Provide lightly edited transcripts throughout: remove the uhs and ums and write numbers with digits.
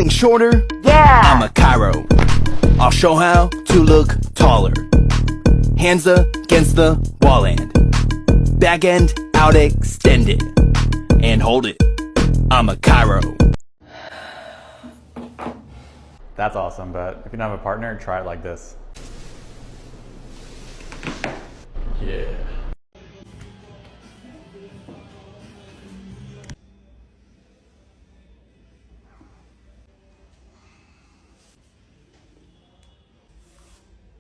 Feeling shorter? Yeah! I'm a Cairo. I'll show how to look taller. Hands against the wall and back end out extended. And hold it. I'm a Cairo. That's awesome, but if you don't have a partner, try it like this. Yeah.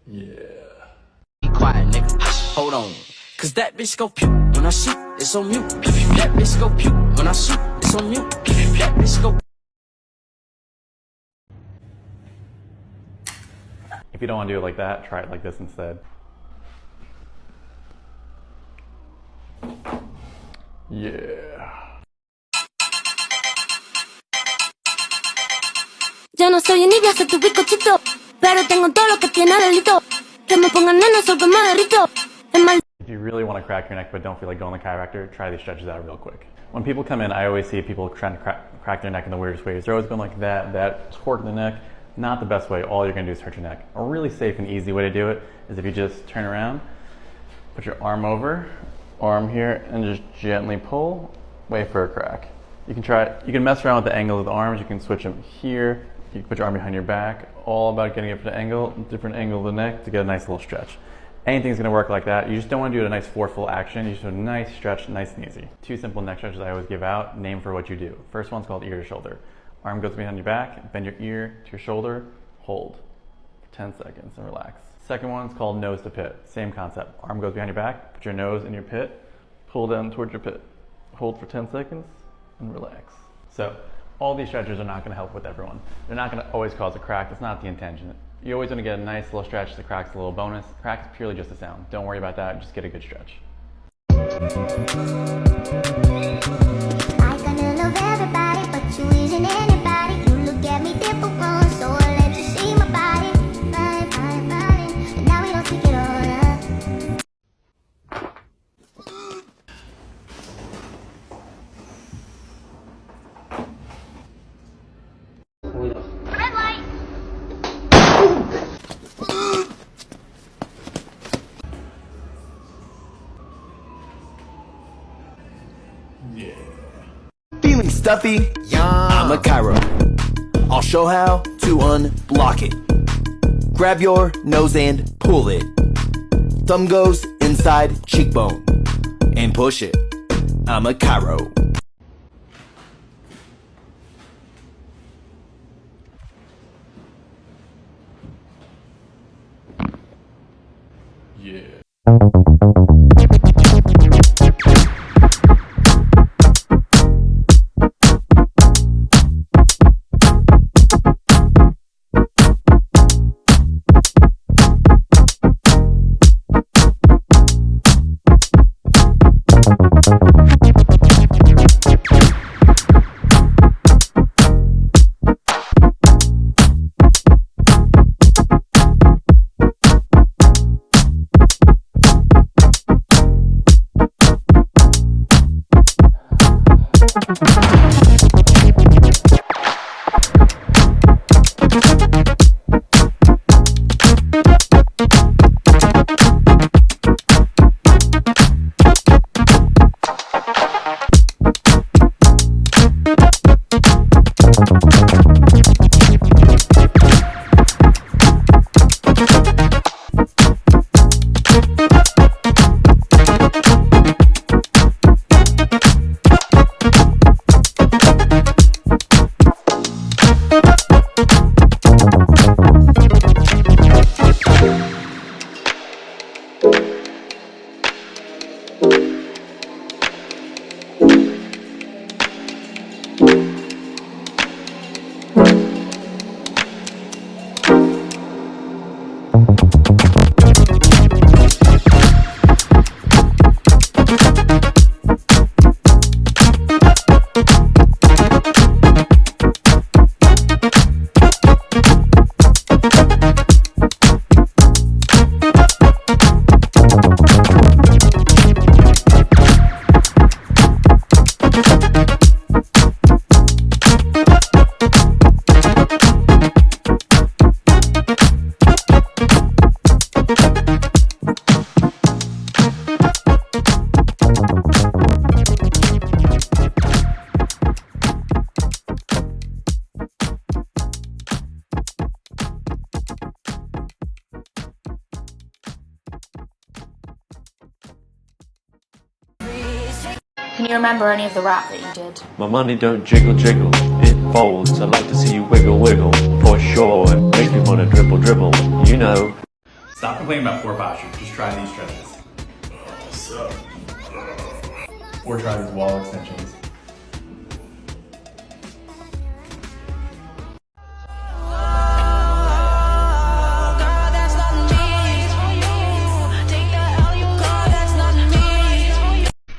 Yeah. Be quiet, nigga. Hold on. Cause that bitch go pew when I shoot, it's on mute. That bitch go pew when I shoot, it's on mute. That bitch go. If you don't want to do it like that, try it like this instead. Yeah. Yo no soy envidia, soy tu bizcochito, pero tengo todo lo que tiene delito. Que me pongan nena, soy que me derrito. If you really want to crack your neck but don't feel like going to the chiropractor, try these stretches out real quick. When people come in, I always see people trying to crack their neck in the weirdest ways. They're always going like that, torque the neck. Not the best way. All you're going to do is hurt your neck. A really safe and easy way to do it is if you just turn around, put your arm over, arm here, and just gently pull, wait for a crack. You can try it. You can mess around with the angle of the arms. You can switch them here. You can put your arm behind your back. All about getting it for the angle, different angle of the neck to get a nice little stretch. Anything's going to work like that. You just don't want to do a nice forceful action. You just do a nice stretch, nice and easy. 2 simple neck stretches I always give out, name for what you do. First one's called ear to shoulder. Arm goes behind your back, bend your ear to your shoulder, hold for 10 seconds and relax. Second one's called nose to pit. Same concept. Arm goes behind your back, put your nose in your pit, pull down towards your pit. Hold for 10 seconds and relax. So all these stretches are not going to help with everyone. They're not going to always cause a crack. That's not the intention. You're always going to get a nice little stretch. The crack's a little bonus. Crack is purely just a sound. Don't worry about that. Just get a good stretch. I kinda love everybody, but you isn't anybody. You look at me different, so I let you see my body. Fine, and now we don't take it all up. Red light. Yeah. Feeling stuffy? I'm a Cairo. I'll show how to unblock it. Grab your nose and pull it. Thumb goes inside cheekbone and push it. I'm a Cairo. Yeah. Can you remember any of the rap that you did? My money don't jiggle jiggle, it folds. I like to see you wiggle wiggle, for sure. It makes me wanna dribble dribble, you know. Stop complaining about poor posture. Just try these stretches. Or try these wall extensions.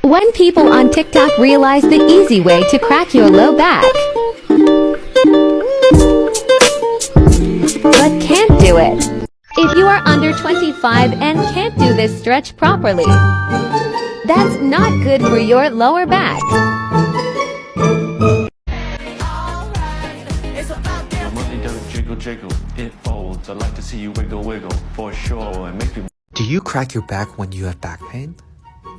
When people on TikTok realize the easy way to crack your low back, but can't do it. If you are under 25 and can't do this stretch properly, that's not good for your lower back. My money don't jiggle jiggle, it folds. I like to see you wiggle wiggle, for sure. It makes me. Do you crack your back when you have back pain?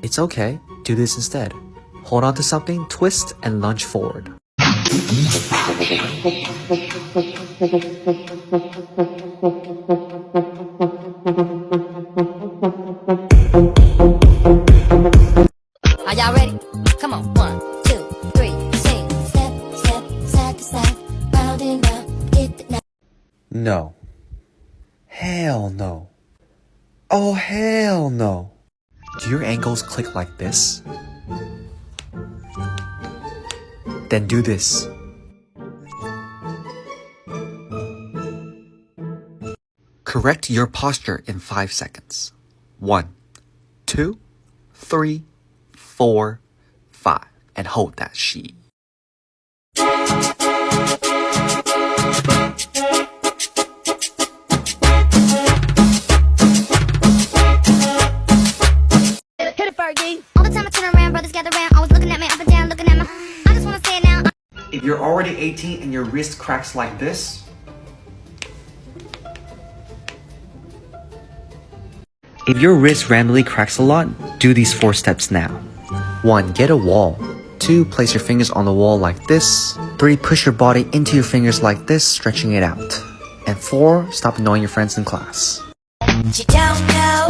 It's okay, do this instead. Hold on to something, twist, and lunge forward. Are y'all ready? Come on, 1, 2, 3, sing. Step, step, side to side, round and round, get the No. Hell no. Oh, hell no. Do your ankles click like this? Then do this. Correct your posture in 5 seconds. 1, 2, 3, 4, 5. And hold that sheet. All the time I turn around, brothers gather round, always looking at me up and down, looking at my. I just wanna say it now. If you're already 18 and your wrist cracks like this, if your wrist randomly cracks a lot, do these 4 steps now. 1. Get a wall. 2. Place your fingers on the wall like this. 3. Push your body into your fingers like this, stretching it out. And 4. Stop annoying your friends in class. You don't know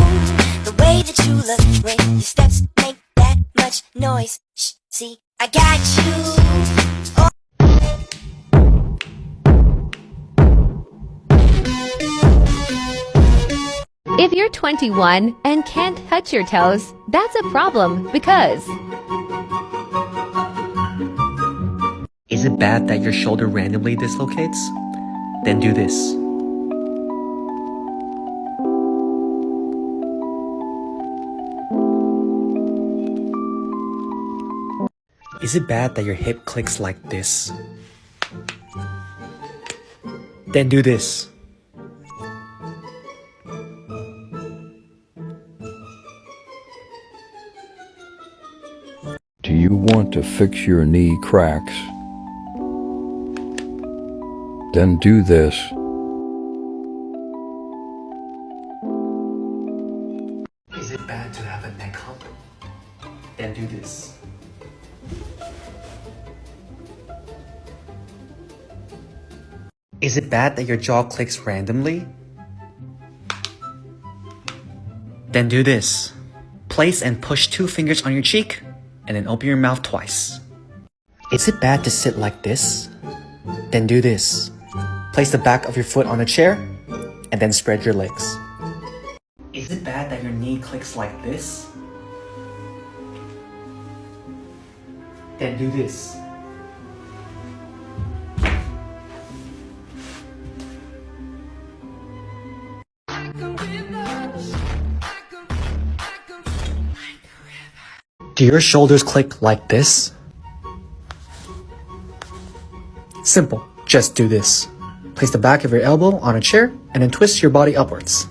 the way that you look when your steps make that much noise. Shh, see, I got you. If you're 21 and can't touch your toes, that's a problem because Is it bad that your shoulder randomly dislocates? Then do this. Is it bad that your hip clicks like this? Then do this. Do you want to fix your knee cracks? Then do this. Is it bad to have a neck hump? Then do this. Is it bad that your jaw clicks randomly? Then do this. Place and push 2 fingers on your cheek, and then open your mouth twice. Is it bad to sit like this? Then do this. Place the back of your foot on a chair, and then spread your legs. Is it bad that your knee clicks like this? Then do this. Do your shoulders click like this? Simple, just do this. Place the back of your elbow on a chair and then twist your body upwards.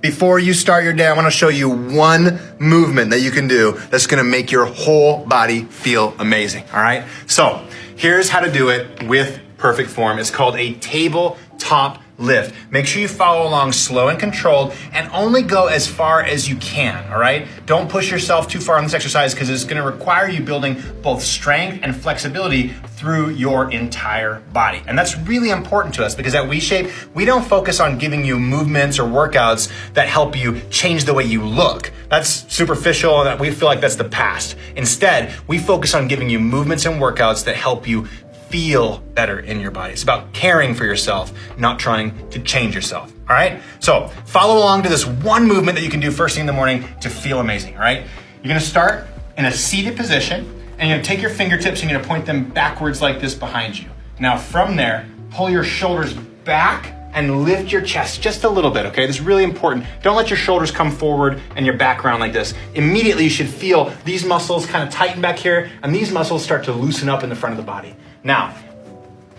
Before you start your day, I want to show you one movement that you can do that's going to make your whole body feel amazing, all right? So, here's how to do it with perfect form. It's called a tabletop lift. Make sure you follow along slow and controlled and only go as far as you can, all right? Don't push yourself too far on this exercise because it's gonna require you building both strength and flexibility through your entire body. And that's really important to us because at WeShape, we don't focus on giving you movements or workouts that help you change the way you look. That's superficial and that we feel like that's the past. Instead, we focus on giving you movements and workouts that help you feel better in your body. It's about caring for yourself, not trying to change yourself, all right? So follow along to this one movement that you can do first thing in the morning to feel amazing, all right? You're gonna start in a seated position and you're gonna take your fingertips and you're gonna point them backwards like this behind you. Now from there, pull your shoulders back and lift your chest just a little bit, okay? This is really important. Don't let your shoulders come forward and your back round like this. Immediately you should feel these muscles kind of tighten back here and these muscles start to loosen up in the front of the body. Now,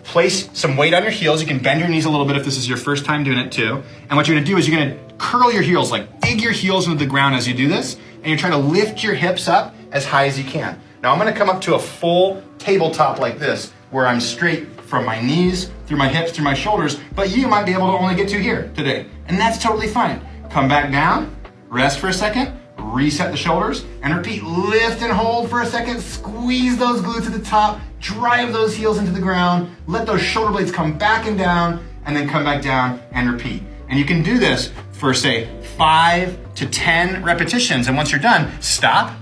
place some weight on your heels. You can bend your knees a little bit if this is your first time doing it too. And what you're gonna do is you're gonna curl your heels, like dig your heels into the ground as you do this, and you're trying to lift your hips up as high as you can. Now I'm gonna come up to a full tabletop like this, where I'm straight from my knees, through my hips, through my shoulders, but you might be able to only get to here today. And that's totally fine. Come back down, rest for a second, reset the shoulders, and repeat. Lift and hold for a second, squeeze those glutes at the top, drive those heels into the ground, let those shoulder blades come back and down, and then come back down and repeat. And you can do this for say 5 to 10 repetitions, and once you're done, stop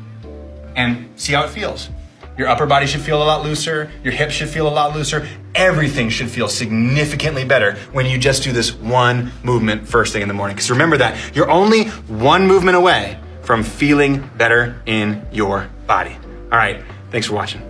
and see how it feels. Your upper body should feel a lot looser, your hips should feel a lot looser, everything should feel significantly better when you just do this one movement first thing in the morning. Because remember that, you're only one movement away from feeling better in your body. All right, thanks for watching.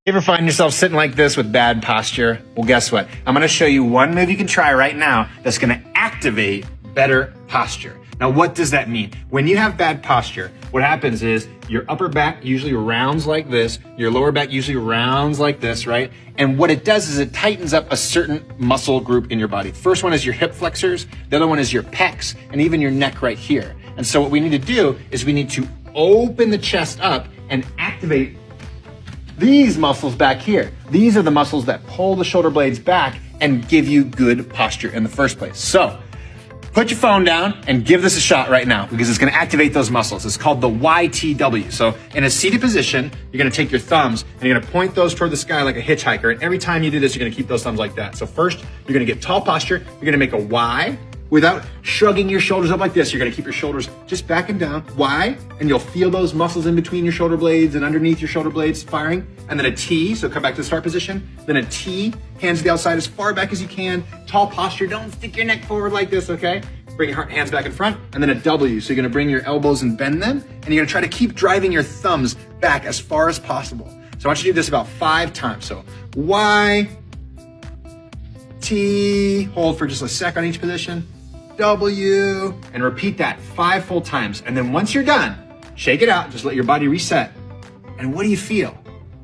You ever find yourself sitting like this with bad posture? Well, guess what? I'm gonna show you one move you can try right now that's gonna activate better posture. Now, what does that mean? When you have bad posture, what happens is your upper back usually rounds like this, your lower back usually rounds like this, right? And what it does is it tightens up a certain muscle group in your body. First one is your hip flexors, the other one is your pecs, and even your neck right here. And so what we need to do is we need to open the chest up and activate these muscles back here. These are the muscles that pull the shoulder blades back and give you good posture in the first place. So put your phone down and give this a shot right now because it's gonna activate those muscles. It's called the YTW. So in a seated position, you're gonna take your thumbs and you're gonna point those toward the sky like a hitchhiker. And every time you do this, you're gonna keep those thumbs like that. So first, you're gonna get tall posture. You're gonna make a Y without shrugging your shoulders up like this. You're gonna keep your shoulders just back and down. Y, and you'll feel those muscles in between your shoulder blades and underneath your shoulder blades firing. And then a T, so come back to the start position. Then a T, hands to the outside as far back as you can. Tall posture, don't stick your neck forward like this, okay? Bring your hands back in front. And then a W, so you're gonna bring your elbows and bend them. And you're gonna try to keep driving your thumbs back as far as possible. So I want you to do this about 5 times. So Y, T, hold for just a sec on each position. W, and repeat that 5 full times. And then once you're done, shake it out, just let your body reset. And what do you feel?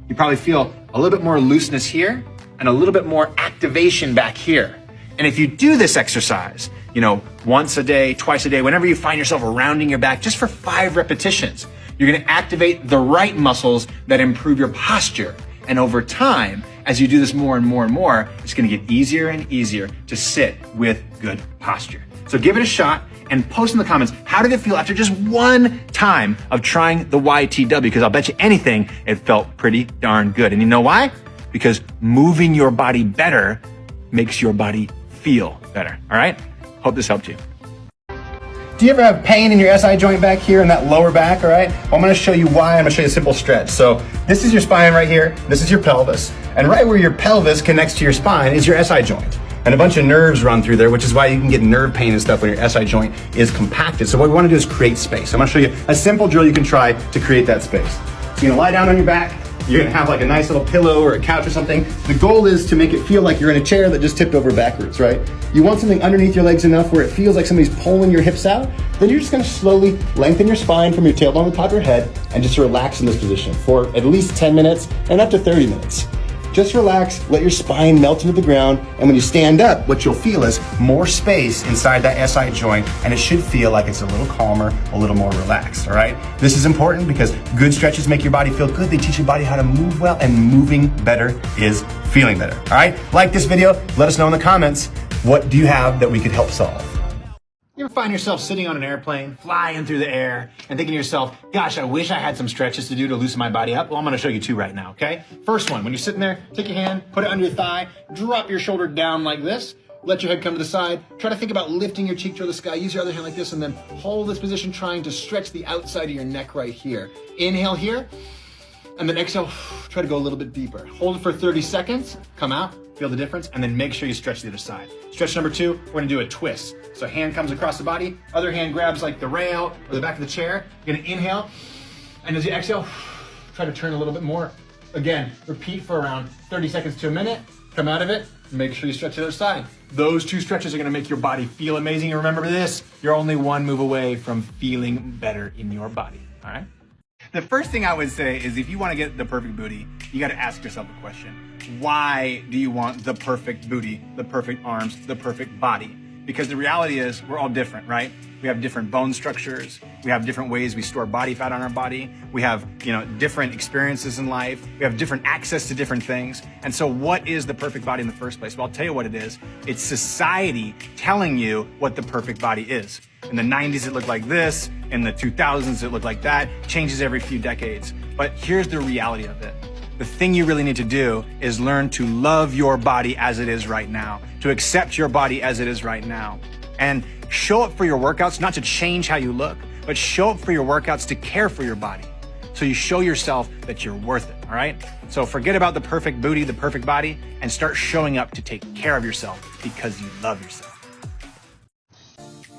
You probably feel a little bit more looseness here and a little bit more activation back here. And if you do this exercise, you know, once a day, twice a day, whenever you find yourself rounding your back, just for 5 repetitions, you're gonna activate the right muscles that improve your posture. And over time, as you do this more and more and more, it's gonna get easier and easier to sit with good posture. So give it a shot and post in the comments, how did it feel after just one time of trying the YTW? Because I'll bet you anything, it felt pretty darn good. And you know why? Because moving your body better makes your body feel better, all right? Hope this helped you. Do you ever have pain in your SI joint back here in that lower back, all right? Well, I'm gonna show you why. I'm gonna show you a simple stretch. So this is your spine right here. This is your pelvis. And right where your pelvis connects to your spine is your SI joint. And a bunch of nerves run through there, which is why you can get nerve pain and stuff when your SI joint is compacted. So what we wanna do is create space. I'm gonna show you a simple drill you can try to create that space. So you're gonna lie down on your back. You're gonna have like a nice little pillow or a couch or something. The goal is to make it feel like you're in a chair that just tipped over backwards, right? You want something underneath your legs enough where it feels like somebody's pulling your hips out. Then you're just gonna slowly lengthen your spine from your tailbone to the top of your head and just relax in this position for at least 10 minutes and up to 30 minutes. Just relax, let your spine melt into the ground, and when you stand up, what you'll feel is more space inside that SI joint, and it should feel like it's a little calmer, a little more relaxed, all right? This is important because good stretches make your body feel good. They teach your body how to move well, and moving better is feeling better, all right? Like this video, let us know in the comments. What do you have that we could help solve? You ever find yourself sitting on an airplane, flying through the air, and thinking to yourself, gosh, I wish I had some stretches to do to loosen my body up? Well, I'm gonna show you two right now, okay? First one, when you're sitting there, take your hand, put it under your thigh, drop your shoulder down like this, let your head come to the side, try to think about lifting your cheek toward the sky, use your other hand like this, and then hold this position trying to stretch the outside of your neck right here. Inhale here, and then exhale, try to go a little bit deeper. Hold it for 30 seconds, come out, feel the difference, and then make sure you stretch the other side. Stretch number two, we're gonna do a twist. So hand comes across the body, other hand grabs like the rail or the back of the chair. You're gonna inhale, and as you exhale, try to turn a little bit more. Again, repeat for around 30 seconds to a minute, come out of it, make sure you stretch the other side. Those two stretches are gonna make your body feel amazing. And remember this, you're only one move away from feeling better in your body, all right? The first thing I would say is if you want to get the perfect booty, you got to ask yourself a question. Why do you want the perfect booty, the perfect arms, the perfect body? Because the reality is we're all different, right? We have different bone structures. We have different ways we store body fat on our body. We have, different experiences in life. We have different access to different things. And so what is the perfect body in the first place? Well, I'll tell you what it is. It's society telling you what the perfect body is. In the 90s, it looked like this. In the 2000s, it looked like that. Changes every few decades. But here's the reality of it. The thing you really need to do is learn to love your body as it is right now, to accept your body as it is right now, and show up for your workouts, not to change how you look, but show up for your workouts to care for your body. So you show yourself that you're worth it, all right? So forget about the perfect booty, the perfect body, and start showing up to take care of yourself because you love yourself.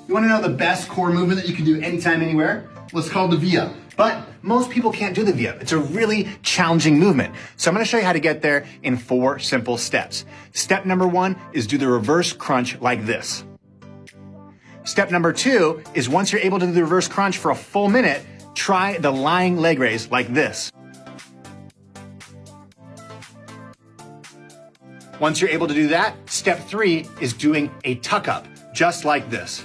You wanna know the best core movement that you can do anytime, anywhere? Well, it's called the V-up. But most people can't do the V-up. It's a really challenging movement. So I'm gonna show you how to get there in 4 simple steps. Step number 1 is do the reverse crunch like this. Step number 2 is once you're able to do the reverse crunch for a full minute, try the lying leg raise like this. Once you're able to do that, step 3 is doing a tuck up, just like this.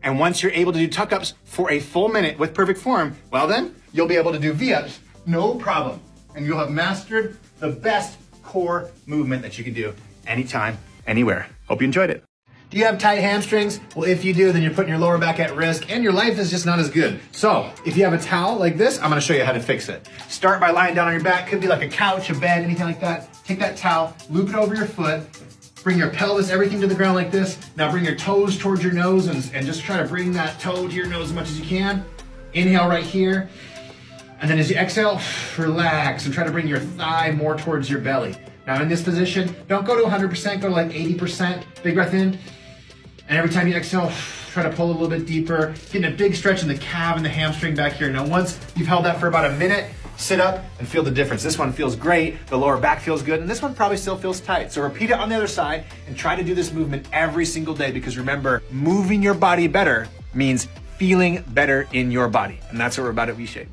And once you're able to do tuck-ups for a full minute with perfect form, well then, you'll be able to do V-ups, no problem. And you'll have mastered the best core movement that you can do anytime, anywhere. Hope you enjoyed it. Do you have tight hamstrings? Well, if you do, then you're putting your lower back at risk and your life is just not as good. So if you have a towel like this, I'm gonna show you how to fix it. Start by lying down on your back. Could be like a couch, a bed, anything like that. Take that towel, loop it over your foot, bring your pelvis, everything to the ground like this. Now bring your toes towards your nose and just try to bring that toe to your nose as much as you can. Inhale right here. And then as you exhale, relax and try to bring your thigh more towards your belly. Now in this position, don't go to 100%, go to like 80%. Big breath in. And every time you exhale, try to pull a little bit deeper. Getting a big stretch in the calf and the hamstring back here. Now once you've held that for about a minute, sit up and feel the difference. This one feels great, the lower back feels good, and this one probably still feels tight. So repeat it on the other side and try to do this movement every single day because remember, moving your body better means feeling better in your body. And that's what we're about at V-Shape.